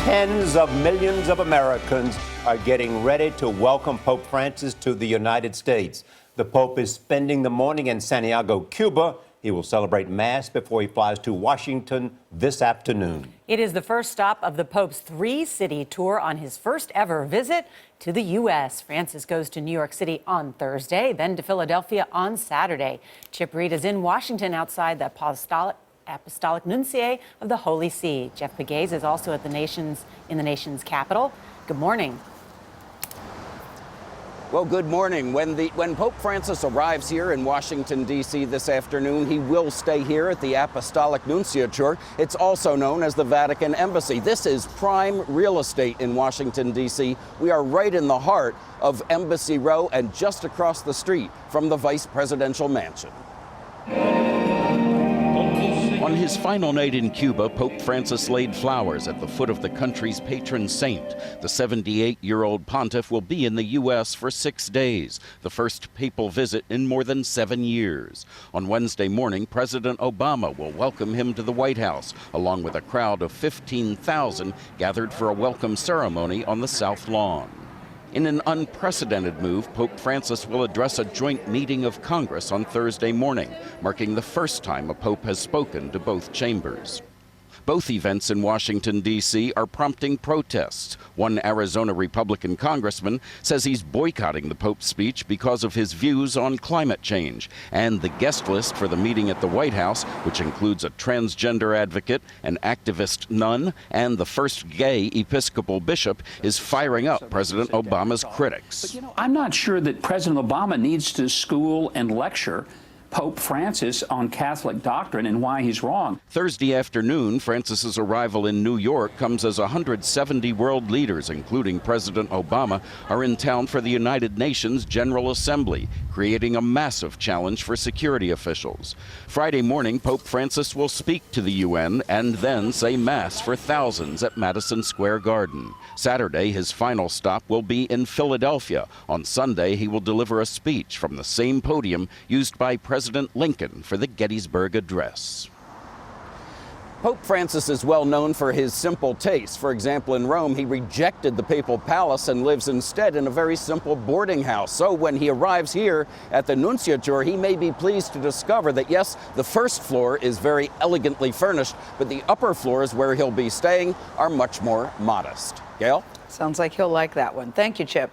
Tens of millions of Americans are getting ready to welcome Pope Francis to the United States. The Pope is spending the morning in Santiago, Cuba. He will celebrate Mass before he flies to Washington this afternoon. It is the first stop of the Pope's three-city tour on his first ever visit to the U.S. Francis goes to New York City on Thursday, then to Philadelphia on Saturday. Chip Reid is in Washington outside the Apostolic Nunciature of the Holy See. Jeff Pegues is also in the nation's capital. Good morning. Well, good morning. When Pope Francis arrives here in Washington, D.C. this afternoon, he will stay here at the Apostolic Nunciature. It's also known as the Vatican Embassy. This is prime real estate in Washington, D.C. We are right in the heart of Embassy Row and just across the street from the vice presidential mansion. On his final night in Cuba, Pope Francis laid flowers at the foot of the country's patron saint. The 78-year-old pontiff will be in the U.S. for 6 days, the first papal visit in more than 7 years. On Wednesday morning, President Obama will welcome him to the White House, along with a crowd of 15,000 gathered for a welcome ceremony on the South Lawn. In an unprecedented move, Pope Francis will address a joint meeting of Congress on Thursday morning, marking the first time a pope has spoken to both chambers. Both events in Washington, D.C. are prompting protests. One Arizona Republican congressman says he's boycotting the Pope's speech because of his views on climate change. And the guest list for the meeting at the White House, which includes a transgender advocate, an activist nun, and the first gay Episcopal bishop, is firing up President Obama's critics. I'm not sure that President Obama needs to school and lecture Pope Francis on Catholic doctrine and why he's wrong. Thursday afternoon, Francis's arrival in New York comes as 170 world leaders, including President Obama, are in town for the United Nations General Assembly, creating a massive challenge for security officials. Friday morning, Pope Francis will speak to the UN and then say Mass for thousands at Madison Square Garden. Saturday, his final stop will be in Philadelphia. On Sunday, he will deliver a speech from the same podium used by President Lincoln for the Gettysburg Address. Pope Francis is well known for his simple taste. For example, in Rome, he rejected the papal palace and lives instead in a very simple boarding house. So when he arrives here at the Nunciature, he may be pleased to discover that, yes, the first floor is very elegantly furnished, but the upper floors where he'll be staying are much more modest. Gail? Sounds like he'll like that one. Thank you, Chip.